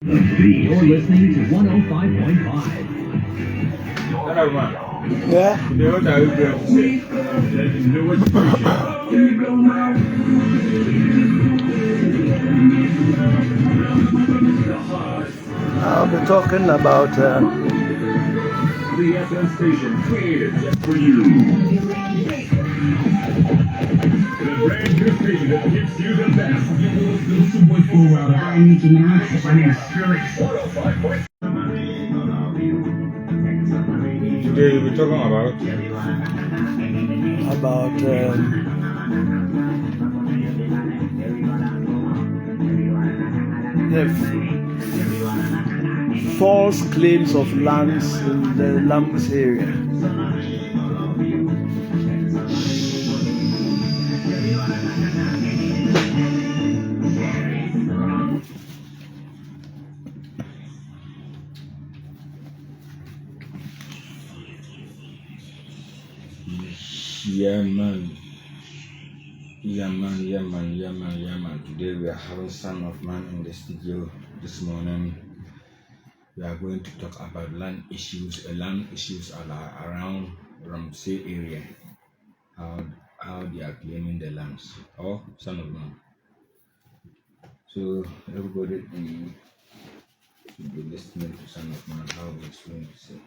You're listening to 105.5. Yeah. I'll be talking about The FM station created just for you. The brand new station that gives you the best. It's your boy Full Wilder. I'm Nicki Minaj. My name is Skrillex. 105.5. Today we'll be talking about the false claims of lands in the Lambs area. Yeah man. Today we are having Son of Man in the studio this morning. We are going to talk about land issues around Ramsey area. How they are claiming the lands. Oh, Son of Man. So everybody should be listening to Son of Man, how he's going to say.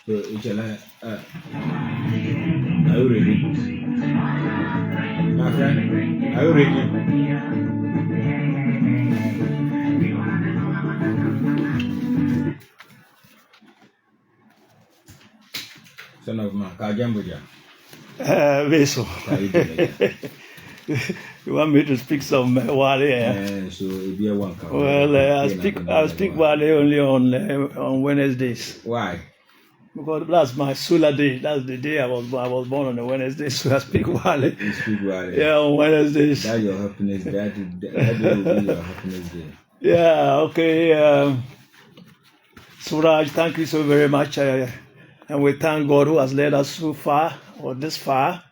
So, Ichala, are you ready? My friend, are you ready? Son of Man, Kajambuja. Veso. You want me to speak some Wale? So, if you want, Well, I speak Wale only on Wednesdays. Why? Because that's my solar day. That's the day I was born on a Wednesday, so I speak Wale. You speak Wale. Yeah, on Wednesdays. That's your happiness. That will be your happiness day. Yeah, okay. Suraj, thank you so very much. And we thank God who has led us so far, or this far,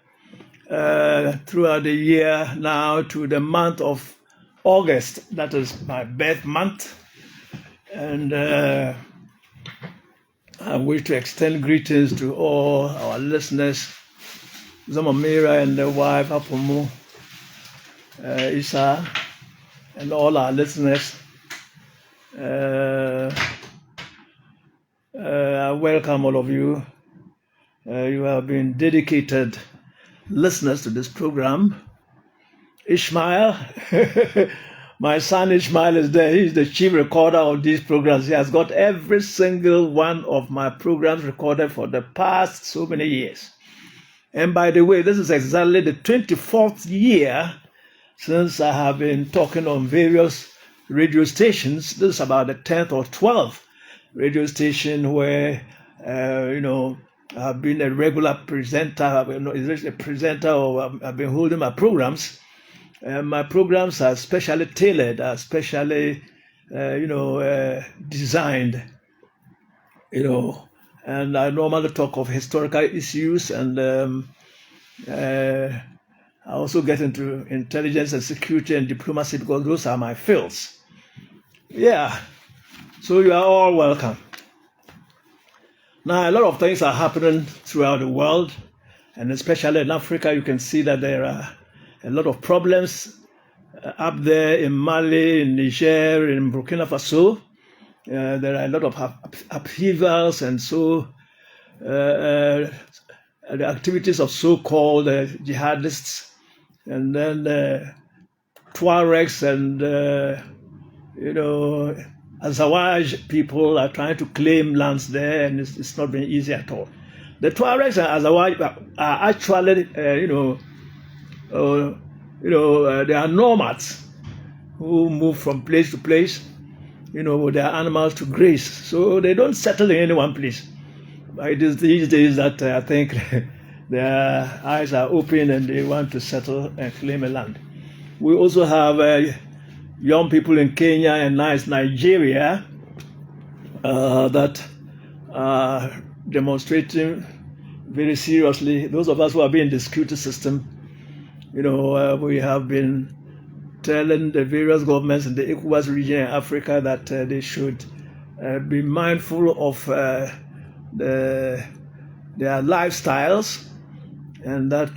throughout the year now to the month of August. That is my birth month. And I wish to extend greetings to all our listeners, Zamamira and the wife, Apomu, Isa, and all our listeners. I welcome all of you. You have been dedicated listeners to this program. Ishmael, my son Ishmael is there. He's the chief recorder of these programs. He has got every single one of my programs recorded for the past so many years. And by the way, this is exactly the 24th year since I have been talking on various radio stations. This is about the 10th or 12th radio station where, I've been a regular presenter. I've been holding my programs. My programs are specially tailored, are specially, designed, and I normally talk of historical issues, and I also get into intelligence and security and diplomacy because those are my fields. Yeah, so you are all welcome. Now, a lot of things are happening throughout the world, and especially in Africa, you can see that there are a lot of problems up there in Mali, in Niger, in Burkina Faso. There are a lot of upheavals, and so the activities of so-called jihadists, and then Tuaregs and Azawaj people are trying to claim lands there, and it's not been easy at all. The Tuaregs and Azawaj are actually, they are nomads who move from place to place, with their animals to graze. So they don't settle in any one place. It is these days that I think their eyes are open and they want to settle and claim a land. We also have young people in Kenya and Nigeria that are demonstrating very seriously. Those of us who have been in the security system, we have been telling the various governments in the ECOWAS region in Africa that they should be mindful of their lifestyles, and that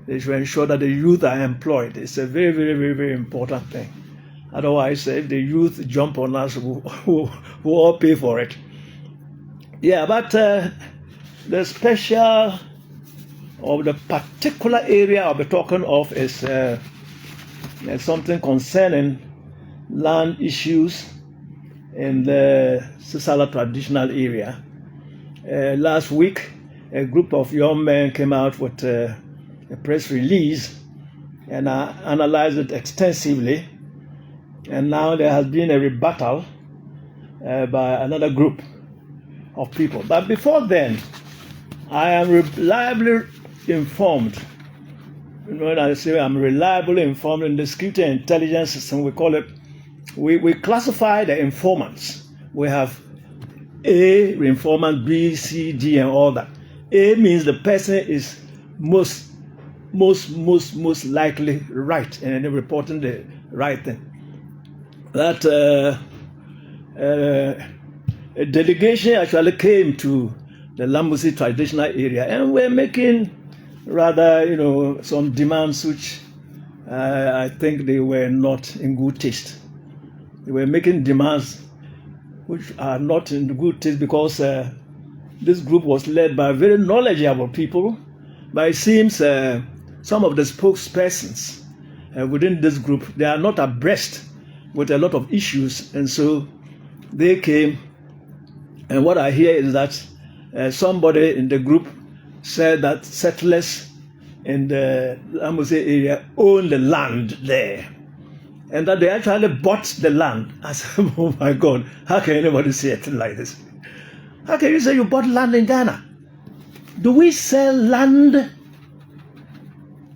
they should ensure that the youth are employed. It's a very, very, very, very important thing. Otherwise, if the youth jump on us, we'll all pay for it. Yeah, but the special or the particular area I'll be talking of is something concerning land issues in the Sisala traditional area. Last week, a group of young men came out with a press release, and I analyzed it extensively. And now there has been a rebuttal by another group of people. But before then, I am reliably informed. When I say I'm reliably informed in the security intelligence system, we call it, we classify the informants. We have A informant, B, C, D, and all that. A means the person is most likely right and reporting the right thing. That a delegation actually came to the Lambusi traditional area, and we're making rather, some demands which I think they were not in good taste. They were making demands which are not in good taste because this group was led by very knowledgeable people, but it seems some of the spokespersons within this group, they are not abreast with a lot of issues, and so they came, and what I hear is that somebody in the group said that settlers in the Lamuse area own the land there, and that they actually bought the land. I said, oh my God, how can anybody say it like this? How can you say you bought land in Ghana? Do we sell land?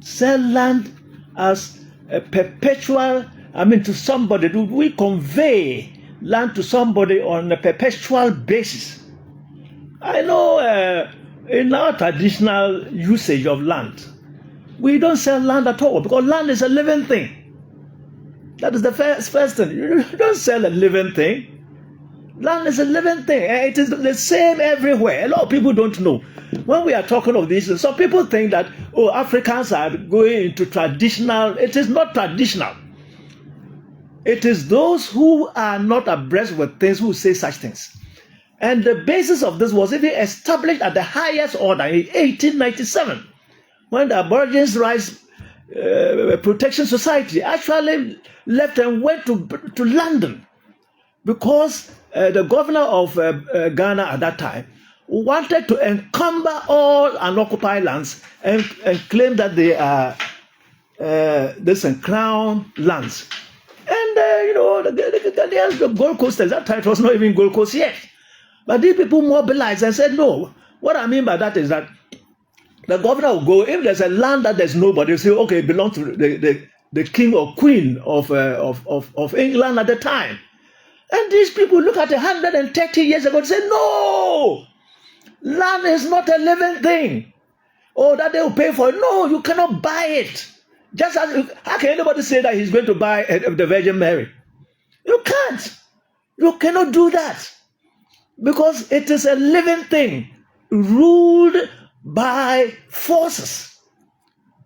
Sell land as a perpetual, to somebody? Do we convey land to somebody on a perpetual basis? I know in our traditional usage of land, we don't sell land at all because land is a living thing. That is the first thing. You don't sell a living thing. Land is a living thing. It is the same everywhere. A lot of people don't know. When we are talking of this, some people think that, Africans are going into traditional. It is not traditional. It is those who are not abreast with things who say such things. And the basis of this was even established at the highest order in 1897, when the Aborigines Rights Protection Society actually left and went to London, because the governor of Ghana at that time wanted to encumber all unoccupied lands and claim that they are crown lands. And the Gold Coast, at that time it was not even Gold Coast yet. But these people mobilized and said, no. What I mean by that is that the governor will go, if there's a land that there's nobody, say, okay, it belongs to the king or queen of England at the time. And these people look at 130 years ago and say, no, land is not a living thing. Or that they will pay for it. No, you cannot buy it. Just as, how can anybody say that he's going to buy the Virgin Mary? You can't. You cannot do that. Because it is a living thing, ruled by forces.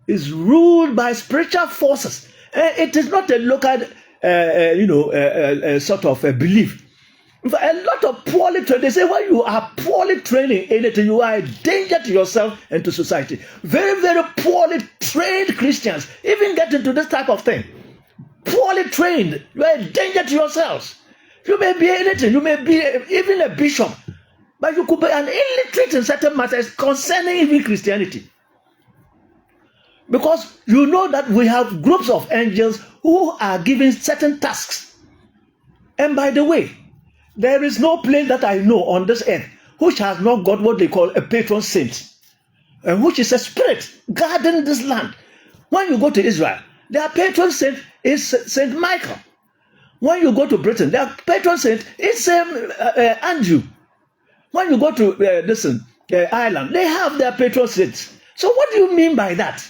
It's ruled by spiritual forces. It is not a local, sort of a belief. A lot of poorly trained, they say when you are poorly trained in anything, you are a danger to yourself and to society. Very, very poorly trained Christians even get into this type of thing. Poorly trained, you are a danger to yourselves. You may be anything, you may be even a bishop, but you could be an illiterate in certain matters concerning even Christianity. Because you know that we have groups of angels who are given certain tasks. And by the way, there is no place that I know on this earth which has not got what they call a patron saint, and which is a spirit guarding this land. When you go to Israel, their patron saint is Saint Michael. When you go to Britain, their patron saint is Andrew. When you go to Ireland, they have their patron saints. So what do you mean by that?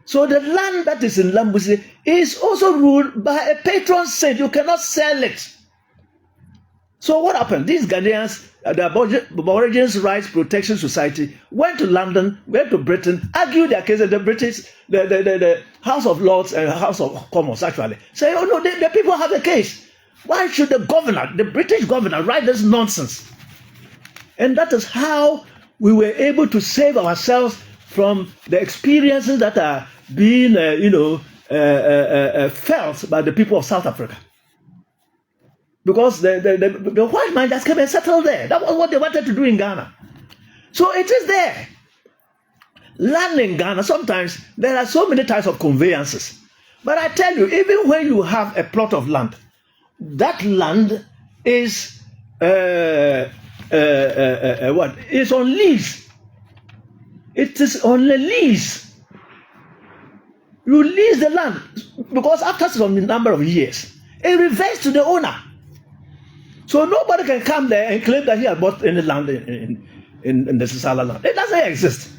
So the land that is in Lambuse is also ruled by a patron saint. You cannot sell it. So what happened? These Ghanaians, the Aborigines Rights Protection Society, went to London, went to Britain, argued their case, and the British, the House of Lords and House of Commons actually say, oh no, the people have a case. Why should the governor, the British governor, write this nonsense? And that is how we were able to save ourselves from the experiences that are being, felt by the people of South Africa. Because the white man just came and settled there. That was what they wanted to do in Ghana. So it is there. Land in Ghana, sometimes there are so many types of conveyances. But I tell you, even when you have a plot of land, that land is what? It's on lease. It is on a lease. You lease the land because after some number of years, it reverts to the owner. So nobody can come there and claim that he has bought any land in the Sisala land. It doesn't exist.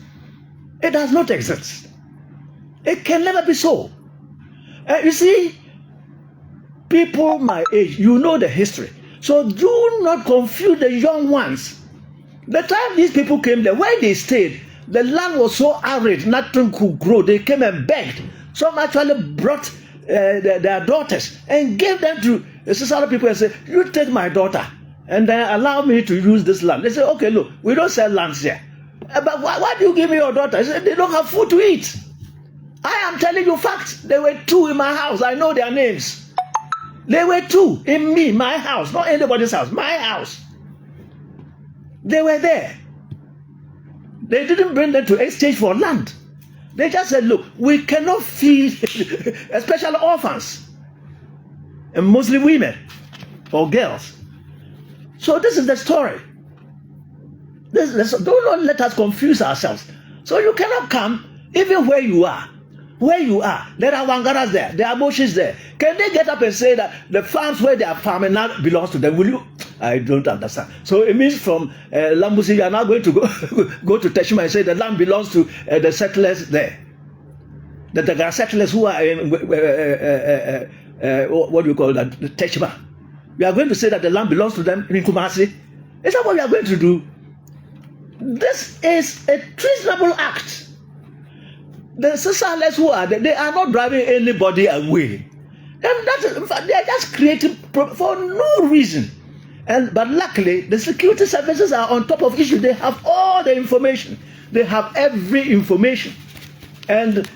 It does not exist. It can never be so. You see, people my age, you know the history. So do not confuse the young ones. The time these people came there, when they stayed, the land was so arid, nothing could grow. They came and begged. Some actually brought their daughters and gave them to the Sisala people and said, you take my daughter and then allow me to use this land. They said, okay, look, we don't sell lands here. But why do you give me your daughter? They said, they don't have food to eat. I am telling you facts. There were 2 in my house. I know their names. There were 2 in my house, not anybody's house, my house. They were there. They didn't bring them to exchange for land. They just said, look, we cannot feed especially orphans and mostly women or girls. So this is the story. Don't let us confuse ourselves. So you cannot come even where you are. Where you are, there are Wangaras there, there are Moshis there. Can they get up and say that the farms where they are farming now belongs to them? Will you? I don't understand. So it means from Lambuse, you are now going to go to Teshima and say the land belongs to the settlers there. That there are settlers who are in, what do you call that? The Teshima. We are going to say that the land belongs to them in Kumasi. Is that what we are going to do? This is a treasonable act. The Sisales who are there, they are not driving anybody away. And in fact, they are just creating for no reason. But luckily, the security services are on top of issues. They have all the information. They have every information. And,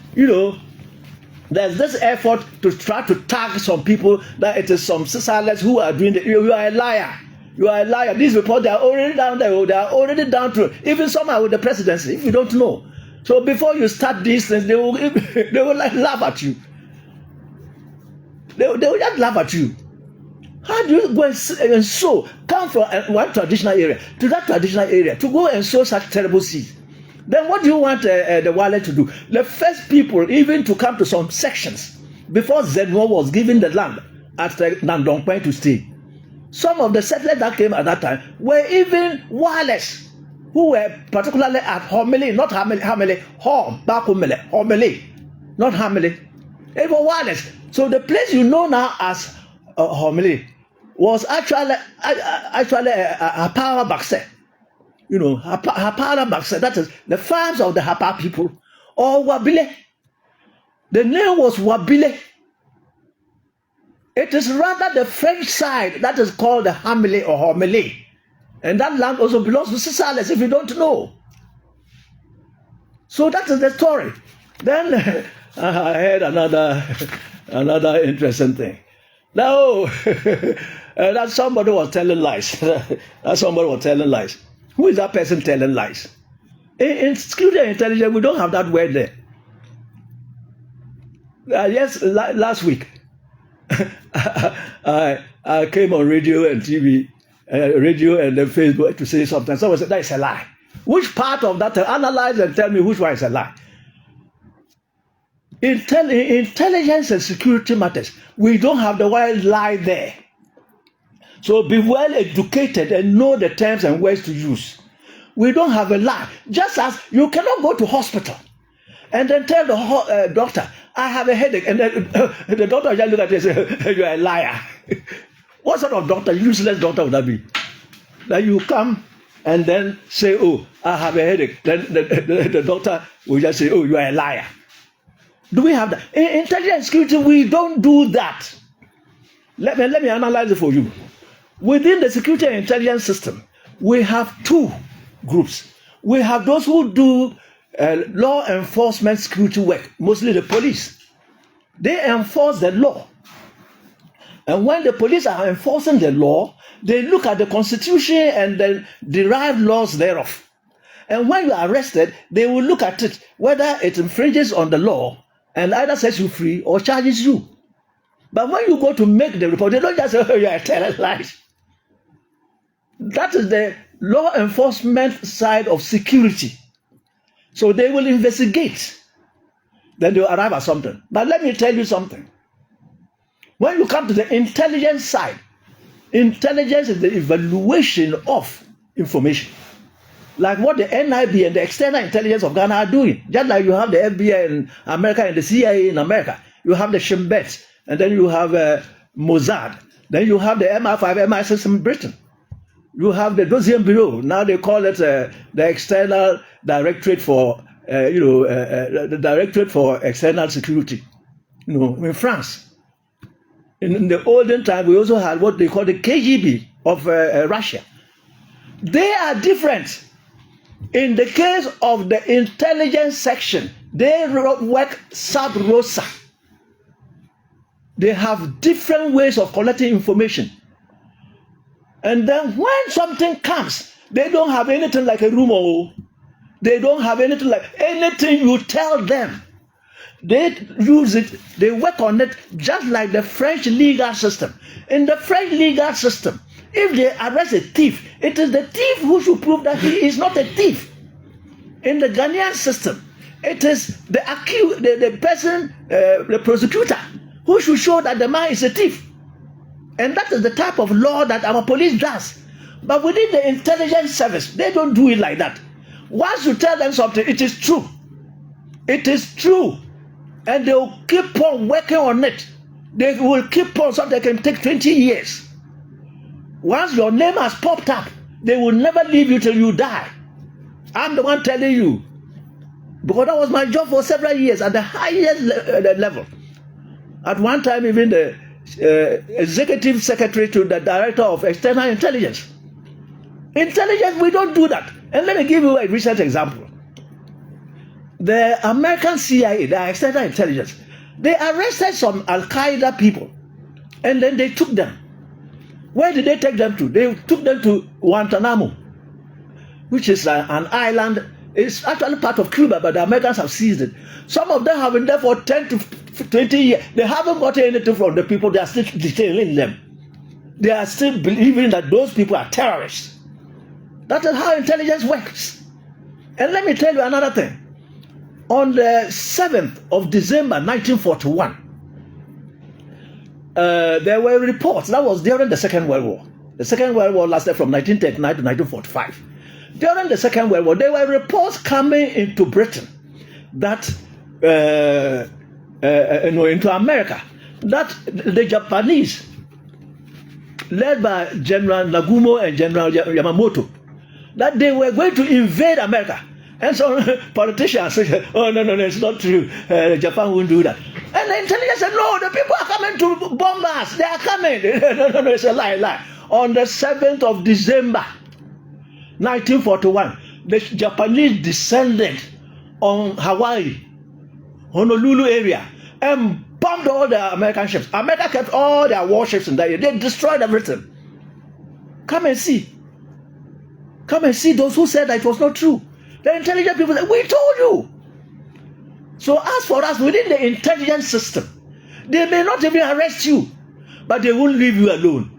there's this effort to try to tag some people that it is some Sisales who are doing it. You are a liar. You are a liar. These reports, they are already down there. They are already down to even some are with the presidency, if you don't know. So before you start these things, they will like laugh at you. They will just laugh at you. How do you go and sow? Come from one traditional area to that traditional area to go and sow such terrible seeds. Then what do you want the Wale to do? The first people even to come to some sections before Zenwo was given the land at Nandongpen to stay. Some of the settlers that came at that time were even Wales, who were particularly at Homily, not Hamele, Homily, not Hamele. It was wireless. So the place you know now as Homily was actually a power Bakse. A power Bakse, that is the farms of the Hapa people, or Wabile. The name was Wabile. It is rather the French side that is called the Hamele or Homily. And that land also belongs to Sisales, if you don't know. So that is the story. Then I heard another interesting thing. Now, that somebody was telling lies. Who is that person telling lies? In security and intelligence, we don't have that word there. Yes, last week, I came on radio and TV. Radio and then Facebook to say something. Someone said, that is a lie. Which part of that? Analyze and tell me which one is a lie. Intelligence and security matters. We don't have the word lie there. So be well educated and know the terms and words to use. We don't have a lie. Just as you cannot go to hospital and then tell the doctor, I have a headache. And then the doctor just look at you and say, you are a liar. What sort of doctor, useless doctor would that be? That you come and then say, oh, I have a headache. Then the doctor will just say, oh, you are a liar. Do we have that? In intelligence security, we don't do that. Let me analyze it for you. Within the security and intelligence system, we have two groups. We have those who do law enforcement security work, mostly the police. They enforce the law. And when the police are enforcing the law, they look at the constitution and then derive laws thereof. And when you are arrested, they will look at it, whether it infringes on the law and either sets you free or charges you. But when you go to make the report, they don't just say, oh, you are telling lies. That is the law enforcement side of security. So they will investigate. Then they will arrive at something. But let me tell you something. When you come to the intelligence side, intelligence is the evaluation of information. Like what the NIB and the external intelligence of Ghana are doing. Just like you have the FBI in America and the CIA in America. You have the Shin Bet, and then you have Mossad. Then you have the MI5, MI6 in Britain. You have the Dossier Bureau. Now they call it the External Directorate for, the Directorate for External Security. In France. In the olden time, we also had what they call the KGB of Russia. They are different. In the case of the intelligence section, they work sub rosa. They have different ways of collecting information. And then when something comes, they don't have anything like a rumor. They don't have anything like anything you tell them. They use it, they work on it just like the French legal system. In the French legal system, if they arrest a thief, it is the thief who should prove that he is not a thief. In the Ghanaian system, it is the accused, the person, the prosecutor, who should show that the man is a thief. And that is the type of law that our police does. But within the intelligence service, they don't do it like that. Once you tell them something, it is true. It is true. And they will keep on working on it. They will keep on, something can take 20 years. Once your name has popped up, they will never leave you till you die. I'm the one telling you. Because that was my job for several years at the highest level. At one time, even the executive secretary to the director of external intelligence. Intelligence, we don't do that. And let me give you a recent example. The American CIA, the external intelligence, they arrested some Al-Qaeda people and then they took them. Where did they take them to? They took them to Guantanamo, which is an island. It's actually part of Cuba, but the Americans have seized it. Some of them have been there for 10 to 20 years. They haven't gotten anything from the people. They are still detaining them. They are still believing that those people are terrorists. That is how intelligence works. And let me tell you another thing. On the 7th of December 1941, there were reports. That was during the Second World War. The Second World War lasted from 1939 to 1945. During the Second World War, there were reports coming into Britain that, into America, that the Japanese, led by General Nagumo and General Yamamoto, that they were going to invade America. And so politicians say, oh, no, it's not true. Japan won't do that. And the intelligence said, no, the people are coming to bomb us. They are coming. No, it's a lie. On the 7th of December, 1941, the Japanese descended on Hawaii, Honolulu area, and bombed all the American ships. America kept all their warships in that area. They destroyed everything. Come and see. Come and see those who said that it was not true. The intelligent people said, we told you. So as for us, within the intelligence system, they may not even arrest you, but they won't leave you alone.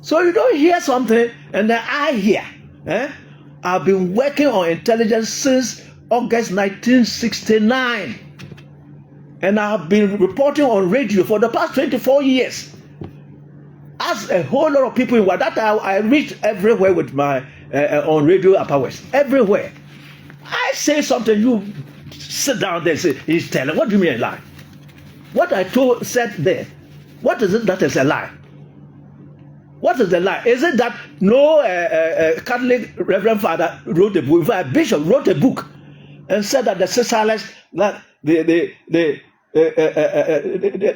So you don't hear something, and then I hear. I've been working on intelligence since August 1969. And I've been reporting on radio for the past 24 years. As a whole lot of people in that I reached everywhere with my on Radio Upper West. Everywhere. I say something, you sit down there and say, he's telling. What do you mean a lie? What I said there, what is it that is a lie? What is the lie? Is it that no Catholic Reverend Father wrote a book, in fact, a bishop wrote a book and said that the Sisales, that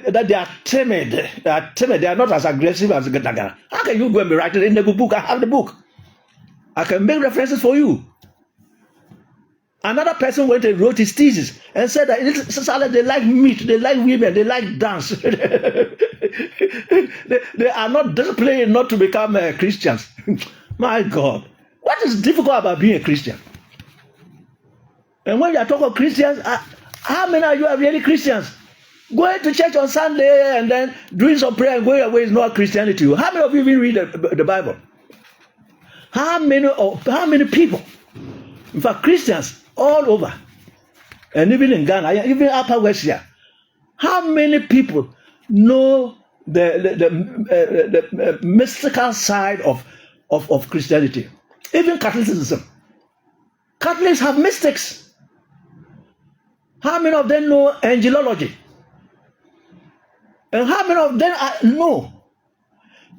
that they are timid, they are not as aggressive as Gadaga. How can you go and be writing in the book? I have the book. I can make references for you. Another person went and wrote his thesis and said that Sisales, they like meat, they like women, they like dance. they are not disciplined not to become Christians. My God, what is difficult about being a Christian? And when you are talking about Christians, how many of you are really Christians? Going to church on Sunday and then doing some prayer and going away is not Christianity. How many of you even read the Bible? How many people? In fact, Christians all over, and even in Ghana, even Upper West here, how many people know the mystical side of Christianity? Even Catholicism. Catholics have mystics. How many of them know angelology? And how many of them know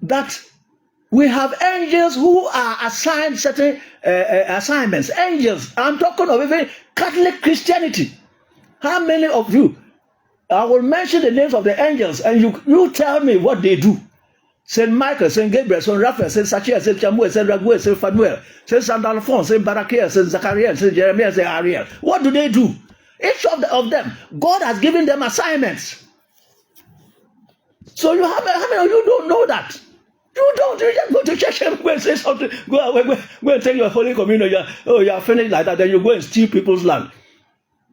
that we have angels who are assigned certain assignments? Angels. I'm talking of even Catholic Christianity. How many of you? I will mention the names of the angels, and you tell me what they do. Saint Michael, Saint Gabriel, Saint Raphael, Saint Sachiel, Saint Chamuel, Saint Raguel, Saint Fanuel, Saint Saint Alphonse, Saint Barakiel, Saint Zachariah, Saint Jeremiah, Saint Ariel. What do they do? Each of them, God has given them assignments. So how many of you don't know that? You don't. You just go to church and go and say something. Go and take your Holy Communion. You are finished like that. Then you go and steal people's land.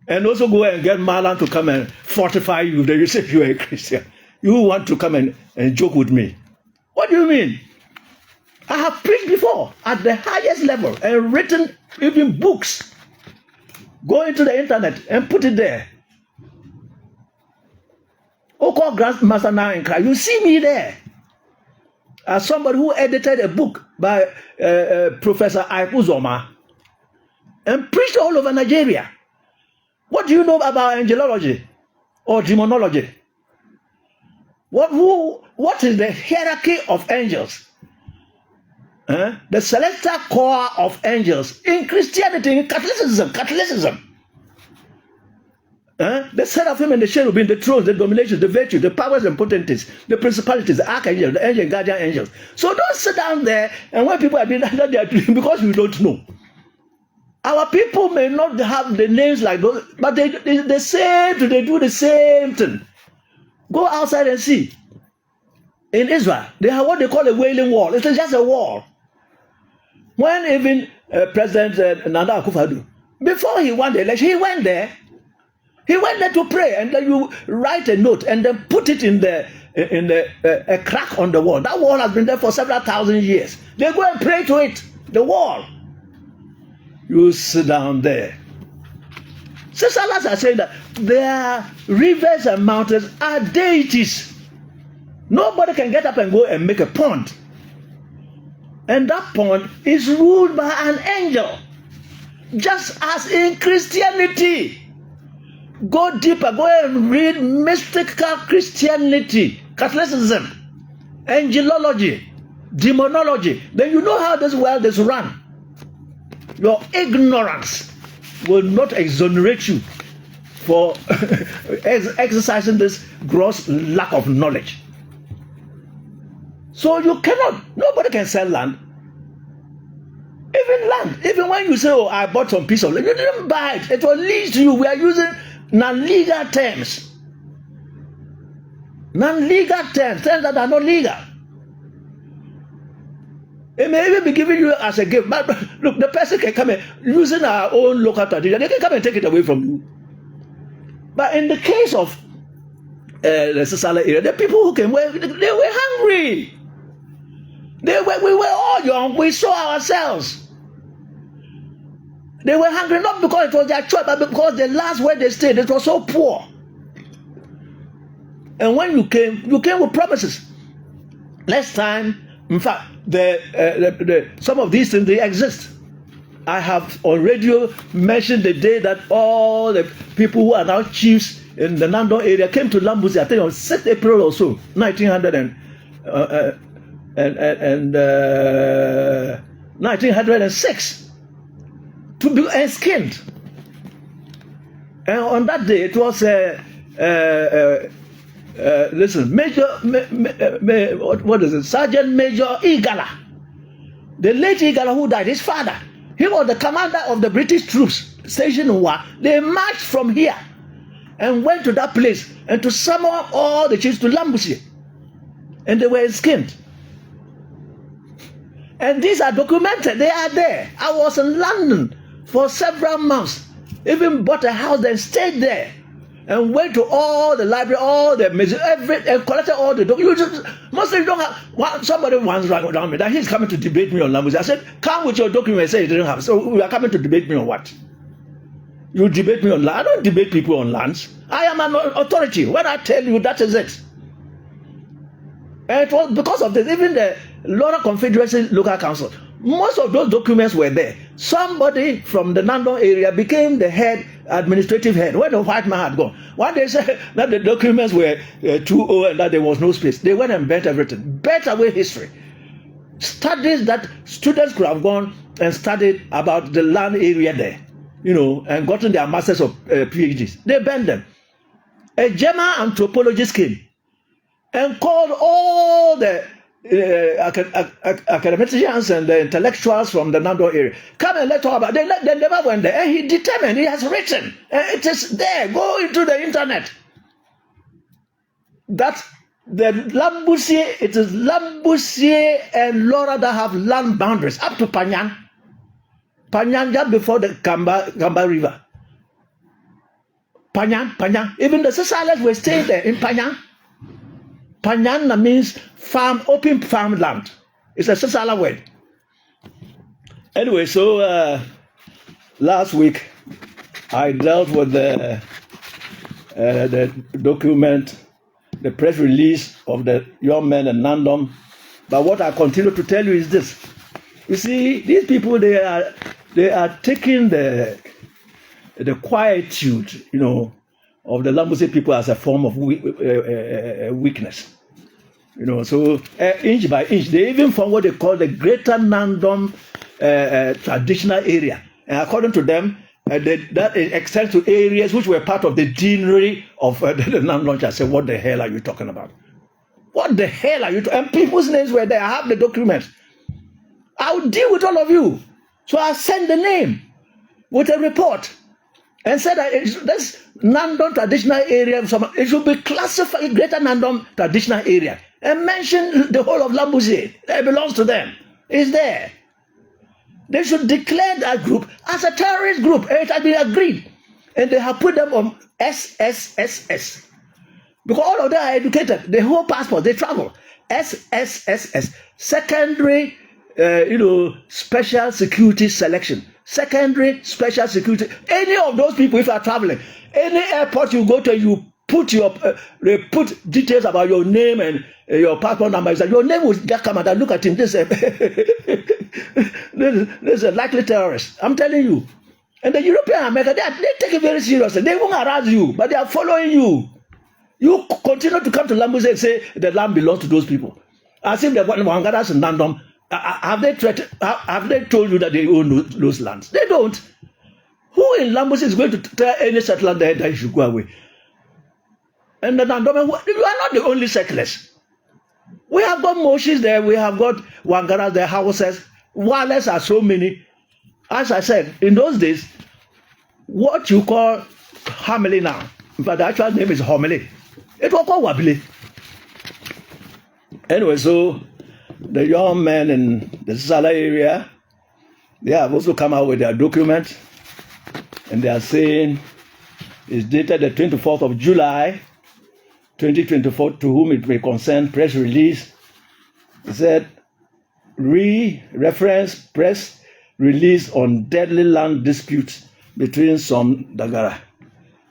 And also go and get Marlon to come and fortify you. Then you say you are a Christian. You want to come and joke with me. What do you mean? I have preached before at the highest level and written even books. Go into the internet and put it there. Oko Grandmaster now in Christ. You see me there. As somebody who edited a book by Professor Aipu Zoma and preached all over Nigeria. What do you know about angelology or demonology? What is the hierarchy of angels? The celestial core of angels in Christianity, in Catholicism. The seraphim and the cherubim, the thrones, the dominations, the virtues, the powers and potentities, the principalities, the archangels, the angel, guardian angels. So don't sit down there and when people are doing that, they are doing because we don't know. Our people may not have the names like those, but they do the same thing. Go outside and see. In Israel, they have what they call a wailing wall. It's just a wall. When even President Nana Akufo-Addo, before he won the election, he went there. He went there to pray, and then you write a note and then put it in a crack on the wall. That wall has been there for several thousand years. They go and pray to it, the wall. You sit down there. Sisalas are saying that their rivers and mountains are deities. Nobody can get up and go and make a pond. And that pond is ruled by an angel. Just as in Christianity. Go deeper, go and read mystical Christianity, Catholicism, angelology, demonology. Then you know how this world is run. Your ignorance will not exonerate you for exercising this gross lack of knowledge. So you cannot, nobody can sell land. Even land, even when you say, oh, I bought some piece of land, you didn't buy it. It was leased to you. We are using non-legal terms. Non-legal terms that are not legal. It may even be given you as a gift. But look, the person can come in using our own local tradition. They can come and take it away from you. But in the case of the Sisala area, the people who came, they were hungry. We were all young. We saw ourselves. They were hungry not because it was their choice, but because the last where they stayed, it was so poor. And when you came with promises. Next time, in fact, some of these things, they exist. I have on radio mentioned the day that all the people who are now chiefs in the Nandon area came to Lambusi, I think on 6th April or so, 1906, to be skinned. And on that day, it was listen, what is it? Sergeant Major Igala, the late Igala who died, his father. He was the commander of the British troops stationed in Wa. They marched from here and went to that place and to summon all the chiefs to Lambusi, and they were skinned. And these are documented. They are there. I was in London for several months. Even bought a house and stayed there, and went to all the library, all the museum, and collected all the documents. Mostly don't have. Somebody once rang down me that he's coming to debate me on Lambusi. I said, "Come with your documents." Say you didn't have. So you are coming to debate me on what? You debate me on land. I don't debate people on lands. I am an authority. When I tell you, that is it. And it was because of this. Even the Lora Confederacy Local Council, most of those documents were there. Somebody from the Nandon area became the head, administrative head, where the white man had gone. When they said that the documents were too old and that there was no space, they went and burnt everything, burnt away history. Studies that students could have gone and studied about the land area there, and gotten their masters of PhDs. They burned them. A German anthropologist came and called all the academicians and the intellectuals from the Nandon area. Come and let's talk about it. They never went there. And he determined, he has written, and it is there. Go into the internet. That the Lambusi, it is Lambusi and Lora that have land boundaries up to Panyan. Panyan, just before the Kamba River. Panyan. Even the Sisales were staying there in Panyan. Panyana means farm, open farmland. It's a Sisala word. Anyway, so last week I dealt with the document, the press release of the young men in Nandon. But what I continue to tell you is this: you see, these people they are taking the quietude, of the Lambusi people as a form of weakness. So inch by inch, they even form what they call the Greater Nandon traditional area. And according to them, that extends to areas which were part of the deanery of the Nandon. I said, what the hell are you talking about? What the hell are you talking about? And people's names were there. I have the documents. I'll deal with all of you. So I sent the name with a report and said that this Nandon traditional area, it should be classified Greater Nandon traditional area, and mention the whole of Lambusi. It belongs to them. It's there. They should declare that group as a terrorist group. It has been agreed. And they have put them on SSSS. Because all of them are educated. The whole passport, they travel. SSSS. Secondary, special security selection. Secondary special security. Any of those people, if you are traveling, any airport you go to, you put they put details about your name and your passport number. Your name will just come and look at him. This is a likely terrorist. I'm telling you. And the European America, they take it very seriously. They won't harass you, but they are following you. You continue to come to Lambusi and say the land belongs to those people. As if the Wangaras and Nandon, have they told you that they own those lands? They don't. Who in Lambusi is going to tell any settler there that you should go away? And the Nandon, you are not the only settlers. We have got Moshis there, we have got Wangaras there, houses. Wireless are so many. As I said, in those days, what you call Hamili now, but the actual name is Homili. It was called Wabili. Anyway, so the young men in the Sala area, they have also come out with their document, and they are saying it's dated the 24th of July, 2024, to whom it may concern, press release. It said, reference press release on deadly land disputes between some Dagara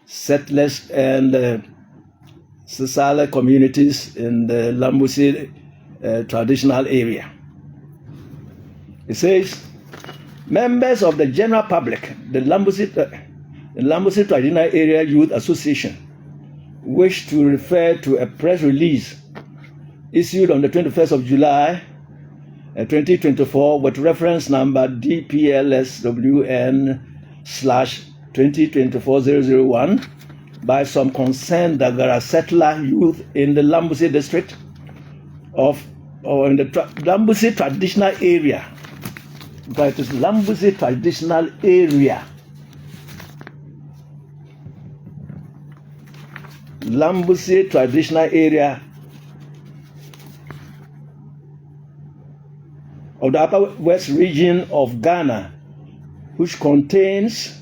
settlers and Sisala communities in the Lambusi traditional area. It says, Members of the general public, the Lambusi Traditional Area Youth Association, wish to refer to a press release issued on the 21st of July 2024 with reference number DPLSWN/2024-001 by some concerned Dagara settler youth in the Lambusi district in the Lambusi traditional area. But it is Lambusi traditional area. Lambusi traditional area of the Upper West region of Ghana, which contains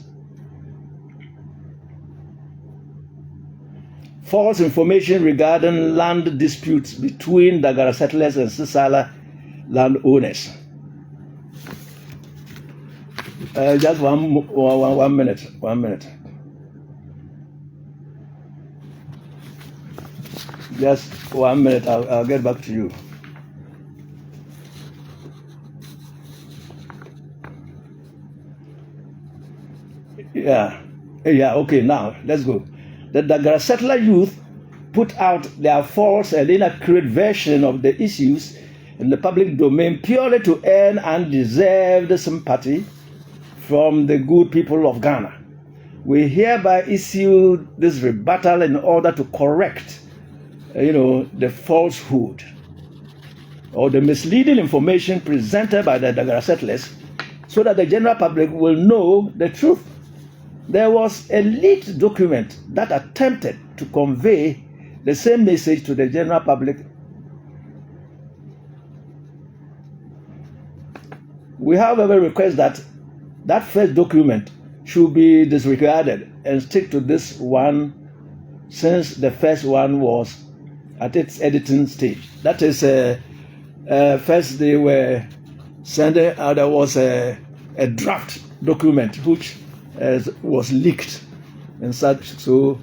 false information regarding land disputes between Dagara settlers and Sisala landowners. Just one minute. Just 1 minute. I'll get back to you. Yeah. Okay. Now let's go. The Dagara settler youth put out their false and inaccurate version of the issues in the public domain purely to earn undeserved sympathy from the good people of Ghana. We hereby issue this rebuttal in order to correct, the falsehood or the misleading information presented by the Dagara settlers, so that the general public will know the truth. There was a leaked document that attempted to convey the same message to the general public. We, however, request that first document should be disregarded and stick to this one, since the first one was at its editing stage. That is, first they were sending out, there was a draft document which was leaked and such, so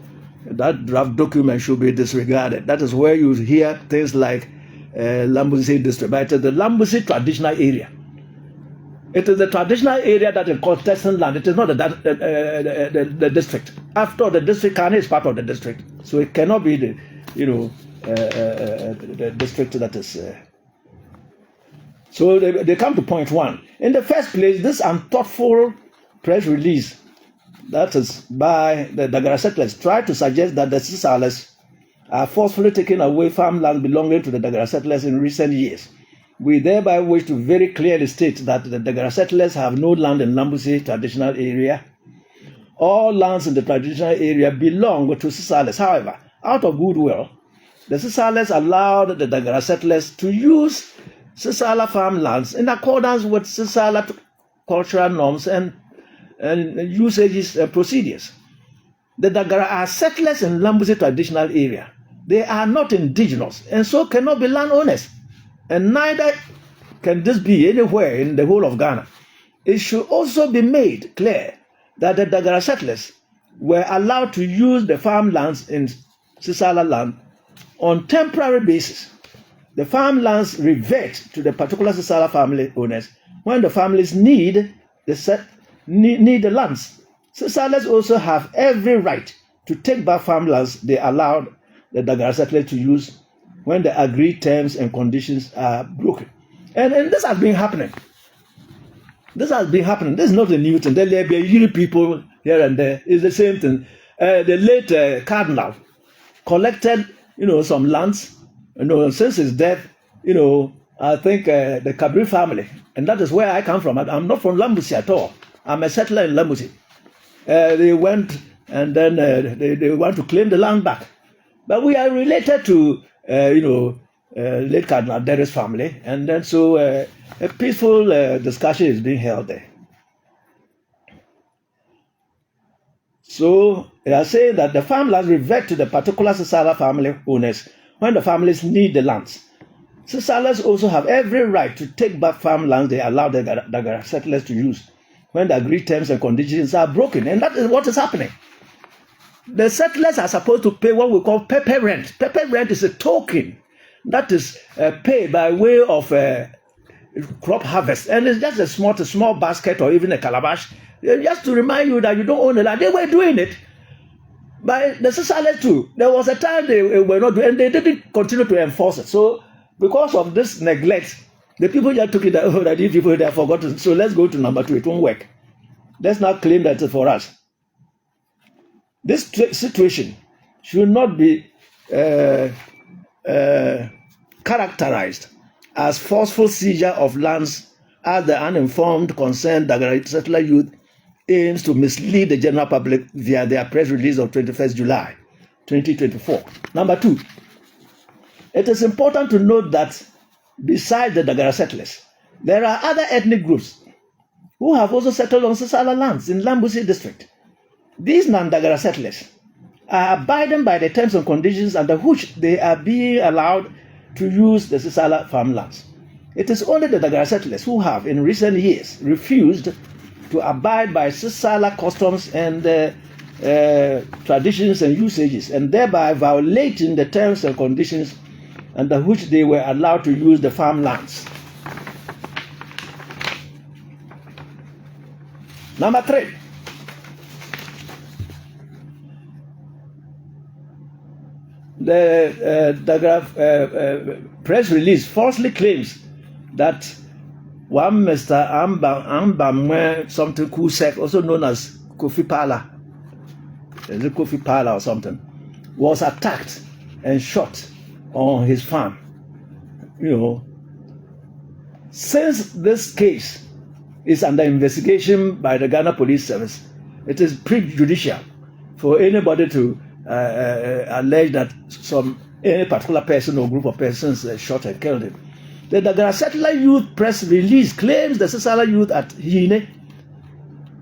that draft document should be disregarded. That is where you hear things like Lambusi district, but it is the Lambusi traditional area. It is the traditional area that is contesting land. It is not the district. After the district, Kane is part of the district, so it cannot be the district that is. So they come to point one. In the first place, this unthoughtful press release, that is by the Dagara settlers, tried to suggest that the Sisalas are forcefully taking away farmland belonging to the Dagara settlers in recent years. We thereby wish to very clearly state that the Dagara settlers have no land in Lambusi traditional area. All lands in the traditional area belong to Sisalas. However, out of goodwill, the Sisalas allowed the Dagara settlers to use Sisala farmlands in accordance with Sisala cultural norms and usages and procedures. The Dagara are settlers in Lambusi traditional area. They are not indigenous and so cannot be landowners. And neither can this be anywhere in the whole of Ghana. It should also be made clear that the Dagara settlers were allowed to use the farmlands in Sisala land on temporary basis. The farmlands revert to the particular Sisala family owners when the families need the lands. Sisalas also have every right to take back farmlands they allowed the Dagara settlers to use when the agreed terms and conditions are broken. And this has been happening. This is not a new thing. There may be people here and there. It's the same thing. The late Cardinal collected, some lands. Since his death, I think the Kabri family, and that is where I come from. I'm not from Lambusi at all. I'm a settler in Lambusi. They went and then they want to claim the land back. But we are related to, late Cardinal Derry's family, and then so a peaceful discussion is being held there. So they are saying that the farmlands revert to the particular Sisala family owners when the families need the lands. Sisalas also have every right to take back farmlands they allow the Dagara settlers to use when the agreed terms and conditions are broken. And that is what is happening. The settlers are supposed to pay what we call pepper rent. Pepper rent is a token that is paid by way of crop harvest, and it's just a small basket or even a calabash, just to remind you that you don't own the land. They were doing it. By the Sisales too, there was a time they were not doing, and they didn't continue to enforce it. So because of this neglect, the people just took it that, that these people they have forgotten. So let's go to number 2. It won't work. Let's not claim that it's for us. This situation should not be characterized as forceful seizure of lands, as the uninformed, concerned Dagara settler youth aims to mislead the general public via their press release of 21st July 2024. Number 2, it is important to note that besides the Dagara settlers, there are other ethnic groups who have also settled on Sisala lands in Lambusi district. These non-Dagara settlers are abiding by the terms and conditions under which they are being allowed to use the Sisala farmlands. It is only the Dagara settlers who have, in recent years, refused to abide by Sisala customs and traditions and usages, and thereby violating the terms and conditions under which they were allowed to use the farmlands. Number 3. The Dagara press release falsely claims that one Mr. Ambamwe something Kusek, also known as Kofi Pala, is it Kofi Pala or something, was attacked and shot on his farm. Since this case is under investigation by the Ghana Police Service, it is prejudicial for anybody to allege that any particular person or group of persons shot and killed him. The Dagara Settler Youth press release claims the Sisala youth at Hine,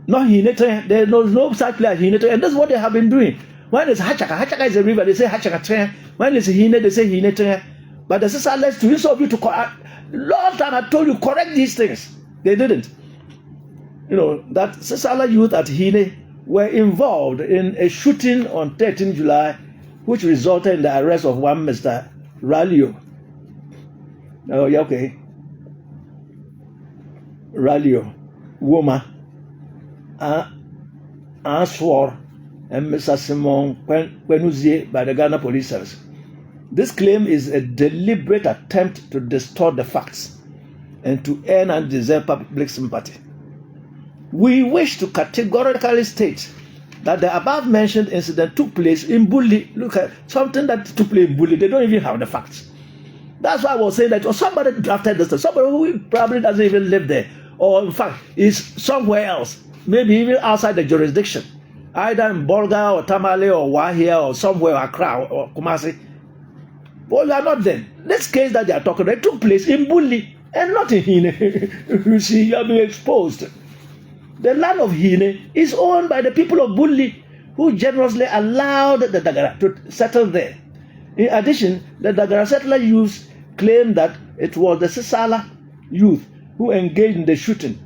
not Hine, there is no such place at Hine, and that's what they have been doing. When it's Hachaka is a river, they say Hachaka. When it's Hine, they say Hine. But the Sisalas, to each of you to correct, long time I told you, correct these things. They didn't. That Sisala youth at Hine were involved in a shooting on 13 July, which resulted in the arrest of one Mr. Ralio. Oh, yeah, okay. Ralio, Woma, Answar, and Mr. Simon Kwenuzie by the Ghana Police Service. This claim is a deliberate attempt to distort the facts and to earn undeserved public sympathy. We wish to categorically state that the above-mentioned incident took place in Bulli. Look at something that took place in Bulli. They don't even have the facts. That's why I was saying that somebody drafted this, somebody who probably doesn't even live there, or in fact is somewhere else, maybe even outside the jurisdiction, either in Bolga or Tamale or Wahia or somewhere, Accra or Kumasi. But you are not there. This case that they are talking about took place in Bulli and not in Hine. You see, you are being exposed. The land of Hine is owned by the people of Bulli, who generously allowed the Dagara to settle there. In addition, the Dagara settler youths claimed that it was the Sisala youth who engaged in the shooting.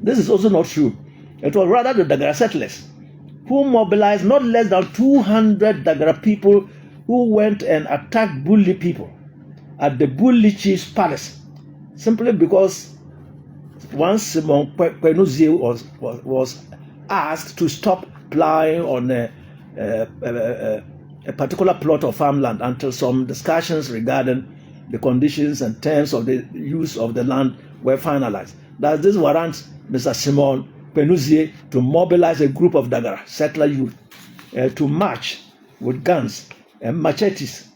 This is also not true. It was rather the Dagara settlers who mobilized not less than 200 Dagara people who went and attacked Bulli people at the Bulli chief's palace, simply because once Simon Kwenuzie was asked to stop plowing on a particular plot of farmland until some discussions regarding the conditions and terms of the use of the land were finalized. Does this warrant Mr. Simon Kwenuzie to mobilize a group of Dagara settler youth to march with guns and machetes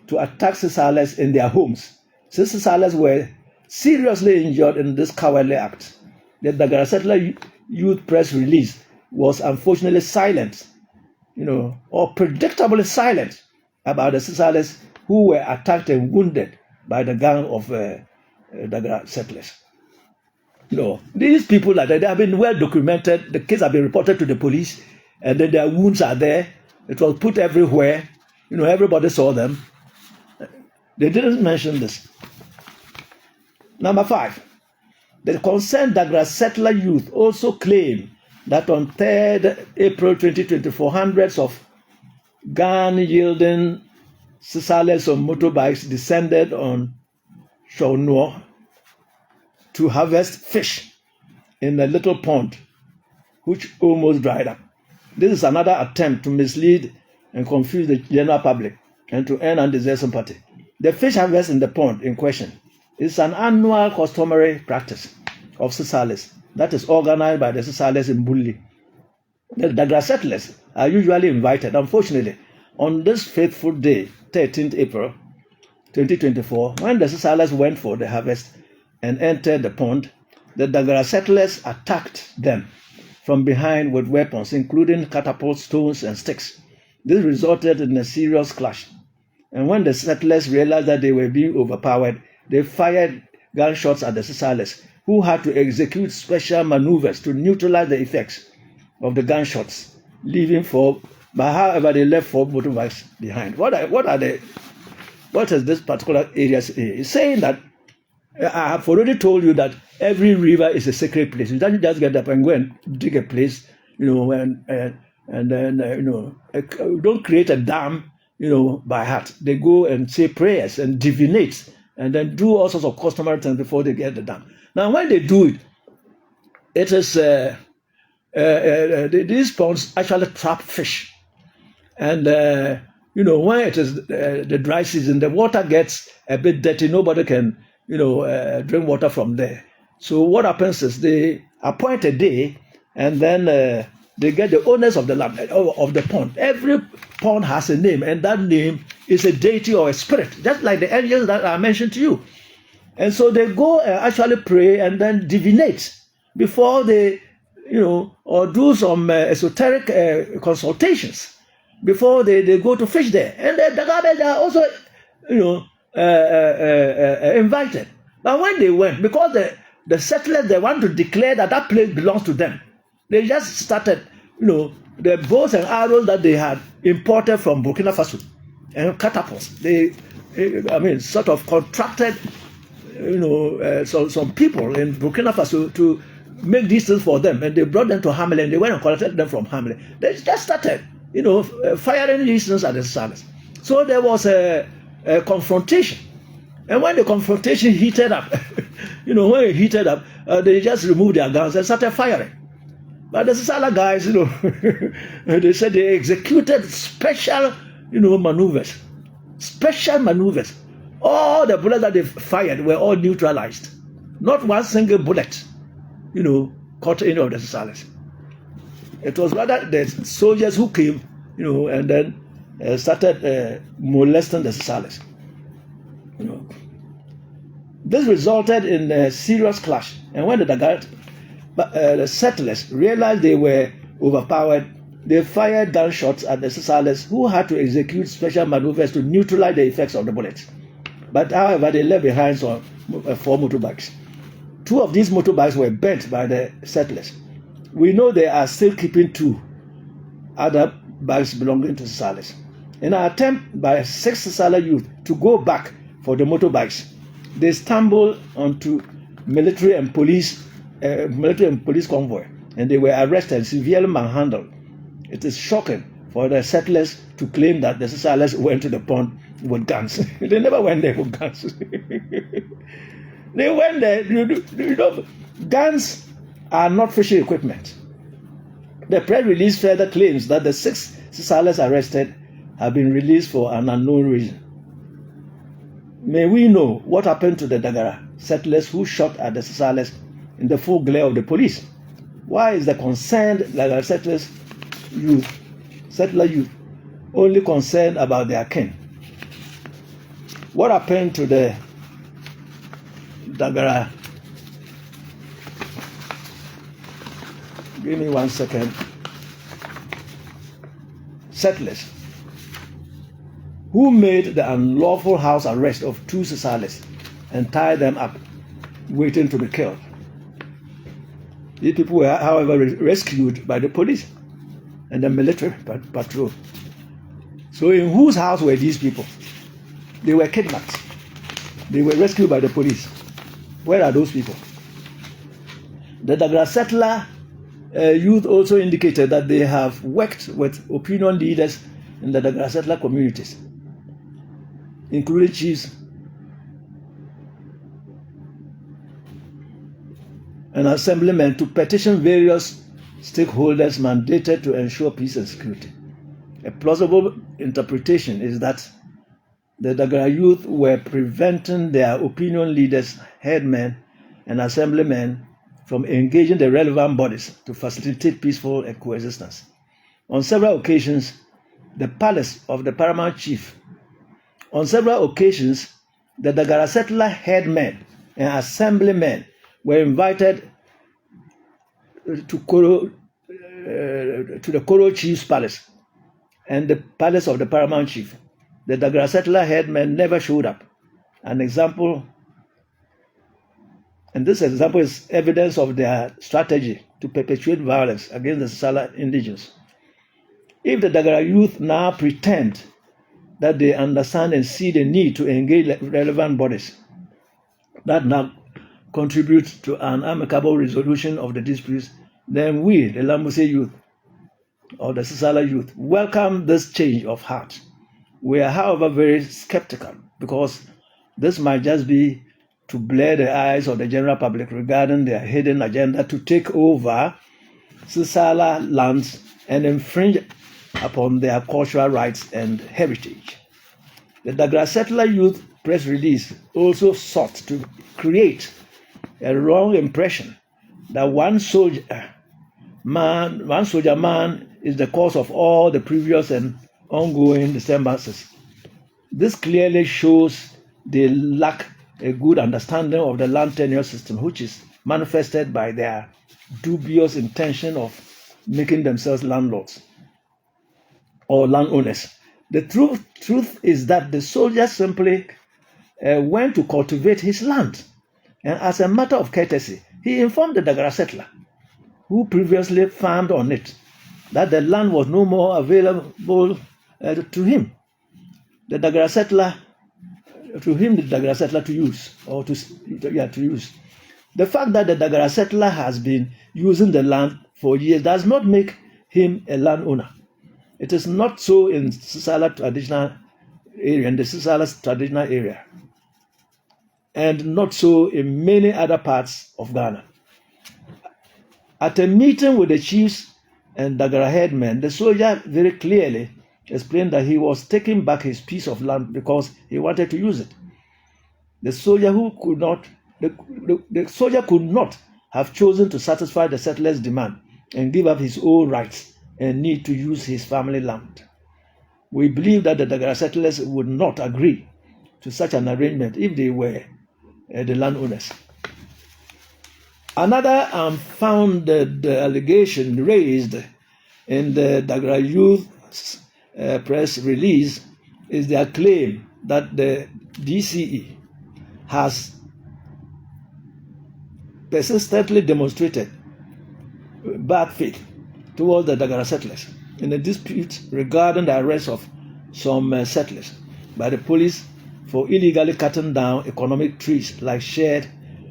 to attack Sisales in their homes? Since Sisales were seriously injured in this cowardly act, the Dagara settler youth press release was unfortunately silent, or predictably silent about the Sisales who were attacked and wounded by the gang of Dagara settlers. These people they have been well documented. The case have been reported to the police, and then their wounds are there. It was put everywhere. Everybody saw them. They didn't mention this. Number 5, the concerned Dagara settler youth also claim that on 3rd April 2024, hundreds of gun-yielding Sisales on motorbikes descended on Shaunuo to harvest fish in a little pond which almost dried up. This is another attempt to mislead and confuse the general public and to earn undeserved sympathy. The fish harvest in the pond in question is an annual customary practice of Sisales that is organized by the Sisales in Bulli. The Dagara settlers are usually invited. Unfortunately, on this fateful day, 13th April 2024, when the Sisales went for the harvest and entered the pond, the Dagara settlers attacked them from behind with weapons, including catapults, stones, and sticks. This resulted in a serious clash. And when the settlers realized that they were being overpowered, they fired gunshots at the Sisales, who had to execute special maneuvers to neutralize the effects of the gunshots, but however they left 4 motorbikes behind. What is this particular area saying? It's saying that I have already told you that every river is a sacred place. You don't just get up and go and dig a place, and then don't create a dam, by heart. They go and say prayers and divinate and then do all sorts of customary things before they get the dam. Now, when they do it, it is these ponds actually trap fish, and when it is the dry season, the water gets a bit dirty. Nobody can drink water from there. So what happens is they appoint a day, and then they get the owners of the land, of the pond. Every pond has a name, and that name is a deity or a spirit, just like the angels that I mentioned to you. And so they go and actually pray and then divinate before they, or do some esoteric consultations before they go to fish there. And the Dagara are also, invited. But when they went, because the settlers, they want to declare that place belongs to them, they just started, the bows and arrows that they had imported from Burkina Faso and catapults. They, sort of contracted, some people in Burkina Faso to make these things for them, and they brought them to Hamley, and they went and collected them from Hamley. They just started, firing these things at the Sisales. So there was a confrontation, and when the confrontation heated up, they just removed their guns and started firing. But the Sisala guys, they said they executed special, maneuvers. Special maneuvers. All the bullets that they fired were all neutralized. Not one single bullet, caught any of the Sisales. It was rather the soldiers who came, and then started molesting the Sisales. This resulted in a serious clash. And when the settlers realized they were overpowered, they fired gunshots at the Sisales, who had to execute special maneuvers to neutralize the effects of the bullets. But however, they left behind 4 motorbikes. 2 of these motorbikes were burnt by the settlers. We know they are still keeping 2 other bikes belonging to Sisales. In an attempt by 6 Sisala youth to go back for the motorbikes, they stumbled onto military and police convoy, and they were arrested and severely manhandled. It is shocking for the settlers to claim that the Sisales went to the pond with guns. They never went there with guns. They went there. Guns are not fishing equipment. The press release further claims that the 6 Sisales arrested have been released for an unknown reason. May we know what happened to the Dagara settlers who shot at the Sisales in the full glare of the police? Why is the concerned Dagara settler youth only concerned about their kin? What happened to the Dagara? Give me 1 second. Settlers who made the unlawful house arrest of 2 Sisales and tied them up, waiting to be killed. These people were, however, rescued by the police and the military patrol. So in whose house were these people? They were kidnapped. They were rescued by the police. Where are those people? The Dagara settler youth also indicated that they have worked with opinion leaders in the Dagara settler communities, including chiefs. and assemblymen to petition various stakeholders mandated to ensure peace and security. A plausible interpretation is that the Dagara youth were preventing their opinion leaders, headmen, and assemblymen from engaging the relevant bodies to facilitate peaceful coexistence. On several occasions, the palace of the paramount chief. On several occasions, the Dagara settler headmen and assemblymen were invited to the Koro chief's palace and the palace of the paramount chief. The Dagara settler headmen never showed up. An example, and this example is evidence of their strategy to perpetuate violence against the Sisala indigenes. If the Dagara youth now pretend that they understand and see the need to engage relevant bodies that now contribute to an amicable resolution of the disputes, then we, the Lambuse youth, or the Sisala youth, welcome this change of heart. We are, however, very skeptical because this might just be to blur the eyes of the general public regarding their hidden agenda to take over Sisala lands and infringe upon their cultural rights and heritage. The Dagara settler youth press release also sought to create a wrong impression that one soldier man is the cause of all the previous and ongoing disturbances. This clearly shows they lack a good understanding of the land tenure system, which is manifested by their dubious intention of making themselves landlords or landowners. The truth is that the soldier simply went to cultivate his land, and as a matter of courtesy, he informed the Dagara settler, who previously farmed on it, that the land was no more available to him. The Dagara settler to use. The fact that the Dagara settler has been using the land for years does not make him a landowner. It is not so in Sisala traditional area, in the Sisala's traditional area, and not so in many other parts of Ghana. At a meeting with the chiefs and Dagara headmen, the soldier very clearly explained that he was taking back his piece of land because he wanted to use it. The soldier could not have chosen to satisfy the settler's demand and give up his own rights and need to use his family land. We believe that the Dagara settlers would not agree to such an arrangement if they were the landowners. Another unfounded allegation raised in the Dagara Youth press release is their claim that the DCE has persistently demonstrated bad faith towards the Dagara settlers in a dispute regarding the arrest of some settlers by the police for illegally cutting down economic trees like shade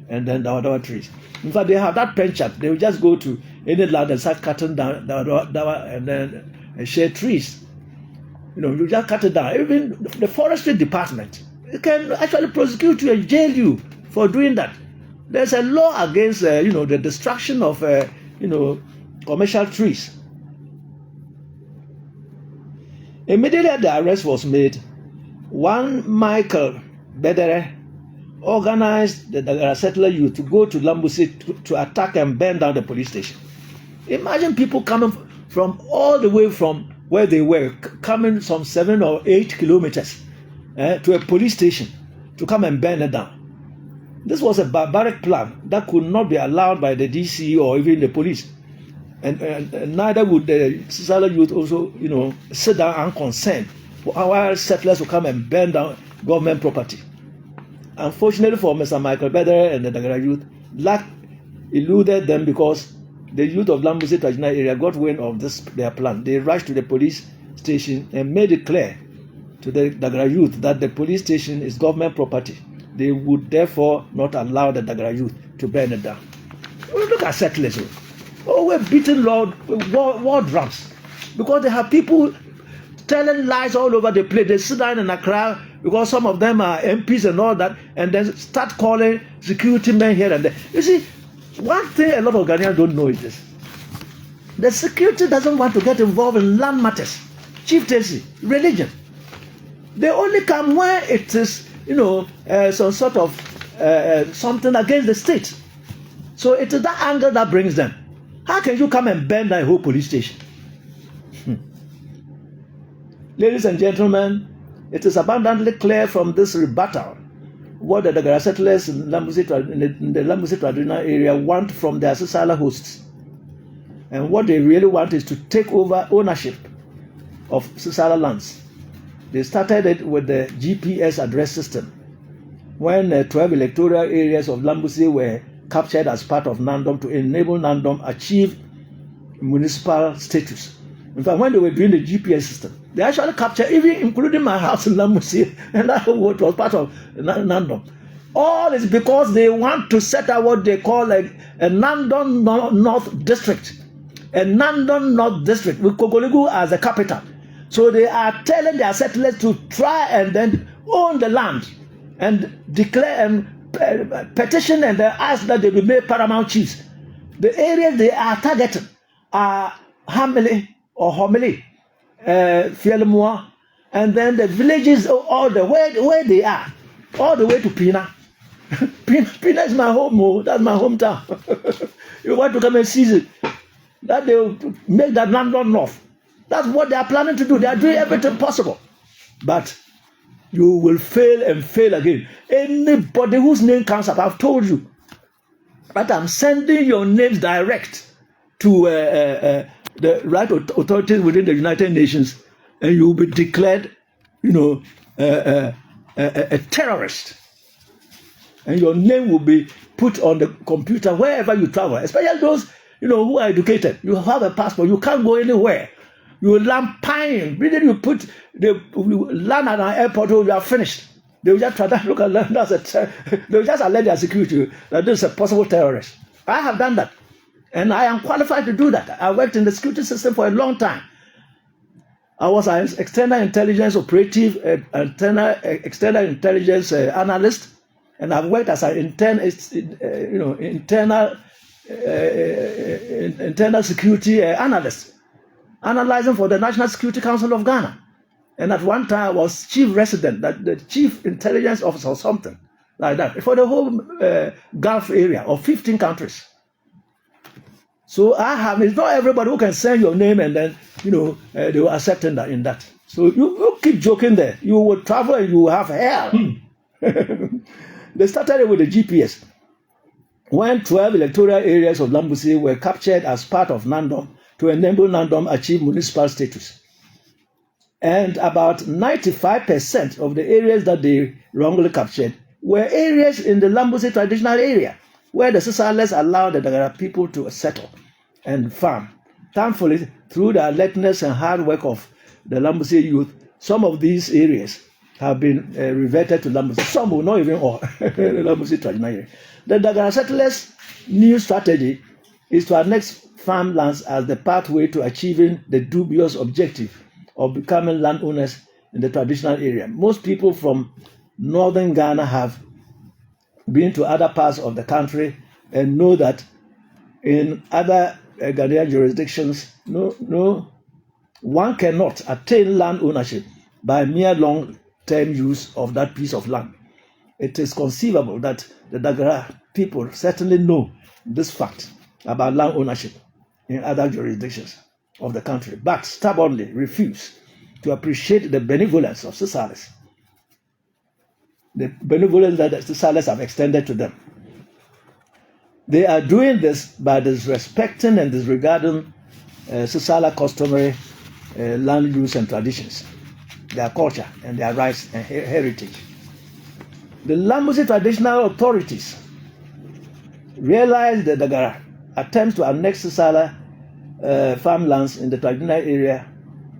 and then dawa trees. In fact, they have that penchant. They will just go to any land and start cutting down dawa and then shade trees. You just cut it down. Even the forestry department can actually prosecute you and jail you for doing that. There's a law against the destruction of commercial trees. Immediately the arrest was made, one Michael Bedere organized the Dagara settler youth to go to Lambuse to attack and burn down the police station. Imagine people coming from all the way from where they were, coming some 7 or 8 kilometers to a police station to come and burn it down. This was a barbaric plan that could not be allowed by the DC or even the police. And neither would the Sisala youth also, sit down unconcerned while settlers will come and burn down government property. Unfortunately for Mr. Michael Bedere and the Dagara youth, luck eluded them because the youth of Lambuse traditional area got wind of their plan. They rushed to the police station and made it clear to the Dagara youth that the police station is government property. They would therefore not allow the Dagara youth to burn it down. Look at settlers. We're beating war drums because they have people telling lies all over the place. They sit down in Accra because some of them are MPs and all that, and then start calling security men here and there. You see, One thing a lot of Ghanaians don't know is this. The security doesn't want to get involved in land matters, chieftaincy, religion. They only come where it is, some sort of something against the state. So it is that anger that brings them. How can you come and burn that whole police station? Ladies and gentlemen, it is abundantly clear from this rebuttal what the Dagara settlers in the Lambusi traditional area want from their Sisala hosts. And what they really want is to take over ownership of Sisala lands. They started it with the GPS address system when 12 electoral areas of Lambusi were captured as part of Nandom to enable Nandom achieve municipal status. In fact, when they were doing the GPS system, they actually captured, even including my house in Lambusi, and that was part of Nandom. All is because they want to set up what they call a Nandom North District. A Nandom North District with Kokoligu as the capital. So they are telling their settlers to try and then own the land and declare and petition and ask that they be made paramount chiefs. The areas they are targeting are Hamili or Homili, Fielmua, and then the villages all the way where they are, all the way to Pina. Pina is my home, that's my hometown. You want to come and seize it? That they will make that land north. That's what they are planning to do. They are doing everything possible. But you will fail and fail again. Anybody whose name comes up, I've told you that I'm sending your names direct to the right authorities within the United Nations, and you will be declared, a terrorist. And your name will be put on the computer wherever you travel, especially those who are educated. You have a passport, you can't go anywhere. You land pine. Really, you land at an airport, you are finished. They will just try to look at land they will just alert their security that this is a possible terrorist. I have done that. And I am qualified to do that. I worked in the security system for a long time. I was an external intelligence operative, external intelligence analyst, and I've worked as an internal security analyst, analyzing for the National Security Council of Ghana. And at one time I was chief resident, the chief intelligence officer or something like that, for the whole Gulf area of 15 countries. So it's not everybody who can send your name and then, they will accept in that. So you keep joking there. You will travel and you will have hell. They started with the GPS. When 12 electoral areas of Lambusi were captured as part of Nandom to enable Nandom achieve municipal status. And about 95% of the areas that they wrongly captured were areas in the Lambusi traditional area, where the Sisalers allowed the Dagara people to settle and farm. Thankfully, through the alertness and hard work of the Lambusi youth, some of these areas have been reverted to Lambusi. Some will not even all the Lambusi traditional area. The Dagara settlers' new strategy is to annex farmlands as the pathway to achieving the dubious objective of becoming landowners in the traditional area. Most people from northern Ghana have been to other parts of the country and know that in other Ghanaian jurisdictions, one cannot attain land ownership by mere long-term use of that piece of land. It is conceivable that the Dagara people certainly know this fact about land ownership in other jurisdictions of the country, but stubbornly refuse to appreciate the benevolence of Sisalers, the benevolence that the Sisalers have extended to them. They are doing this by disrespecting and disregarding Sisala customary land use and traditions, their culture and their rights and heritage. The Lambusi traditional authorities realized the Dagara attempts to annex Sisala farmlands in the traditional area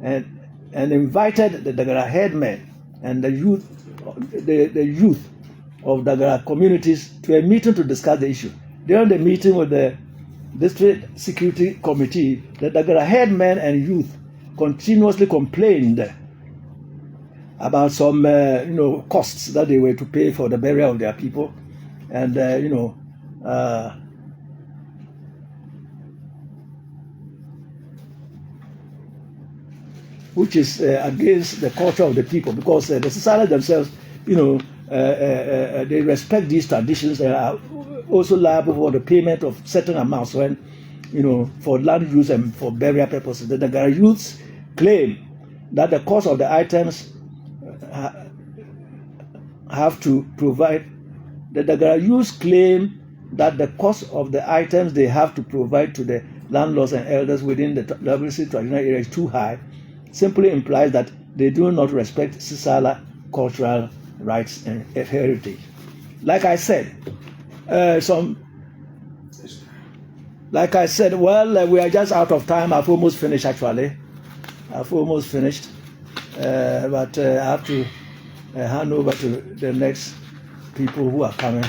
and invited the Dagara headmen and the youth of Dagara communities to a meeting to discuss the issue. During the meeting with the District Security Committee, the Dagara headmen and youth continuously complained about some costs that they were to pay for the burial of their people, and which is against the culture of the people, because the Sisala themselves, they respect these traditions. They are also liable for the payment of certain amounts when, for land use and for burial purposes. The Dagara youths claim that the cost of the items have to provide. The Dagara youths claim that the cost of the items they have to provide to the landlords and elders within the WC traditional area is too high, simply implies that they do not respect Sisala cultural rights and heritage. Like I said, we are just out of time. I've almost finished, actually. But I have to hand over to the next people who are coming.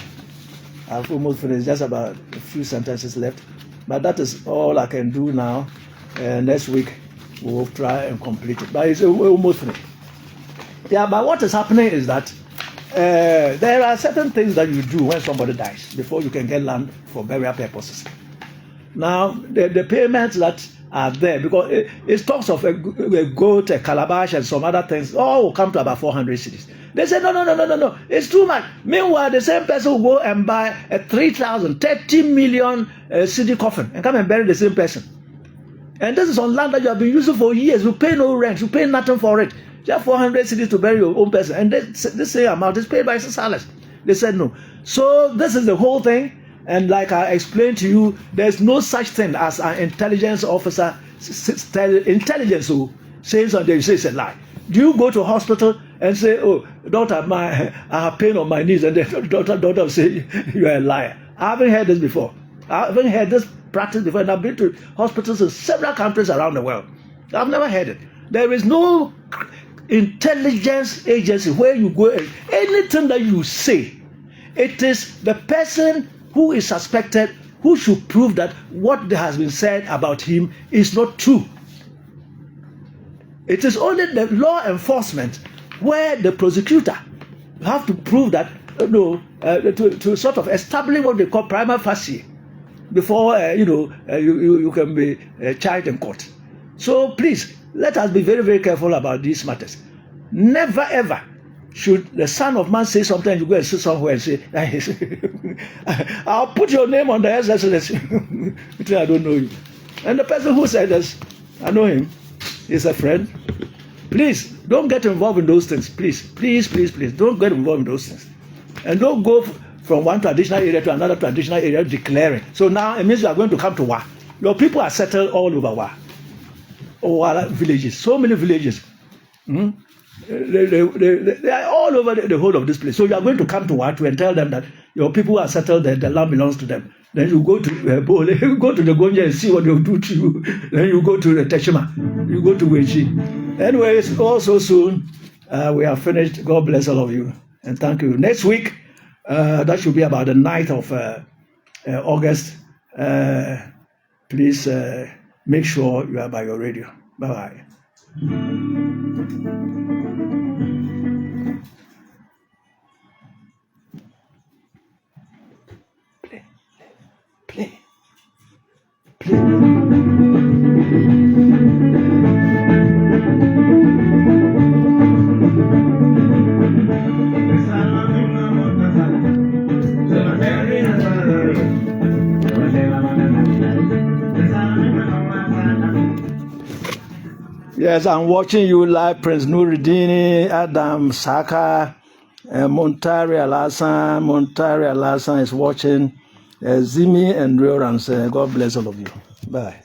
I've almost finished, just about a few sentences left. But that is all I can do now. Next week, we'll try and complete it. But it's almost finished. Yeah, but what is happening is that there are certain things that you do when somebody dies before you can get land for burial purposes. Now, the payments that are there, because it talks of a goat, a calabash, and some other things, all will come to about 400 cedis. They say, no, it's too much. Meanwhile, the same person will go and buy a 30 million cedi coffin and come and bury the same person. And this is on land that you have been using for years. You pay no rent, you pay nothing for it. You have 400 cedis to bury your own person. And this same amount is paid by Sisalas. They said no. So this is the whole thing. And like I explained to you, there's no such thing as an intelligence officer, intelligence who says something, you say it's a lie. Do you go to a hospital and say, oh, doctor, I have pain on my knees, and the doctor will say, you are a liar? I haven't heard this before. I haven't heard this practice before, and I've been to hospitals in several countries around the world. I've never heard it. There is no intelligence agency where you go and anything that you say, it is the person who is suspected who should prove that what has been said about him is not true. It is only the law enforcement where the prosecutor have to prove that, to sort of establish what they call prima facie before you can be charged in court. So please, let us be very, very careful about these matters. Never ever should the Son of Man say something, you go and sit somewhere and say, I'll put your name on the SSLS. I don't know you. And the person who said this, I know him. He's a friend. Please, don't get involved in those things. Please, don't get involved in those things. And don't go from one traditional area to another traditional area declaring. So now it means you are going to come to Wa. Your people are settled all over Wa. Or villages. So many villages. They are all over the whole of this place. So you are going to come to Watu and tell them that your people are settled, that the land belongs to them. Then you go to Bole, you go to the Gonja and see what they'll do to you. Then you go to the Teshima, you go to Wechi. Anyways, all so soon, we are finished. God bless all of you. And thank you. Next week, that should be about the 9th of August. Please make sure you are by your radio. Bye-bye. Play. Yes, I'm watching you live, Prince Nuruddin, Adam Saka, Montari Alasan is watching, Zimi and Riorans. God bless all of you. Bye.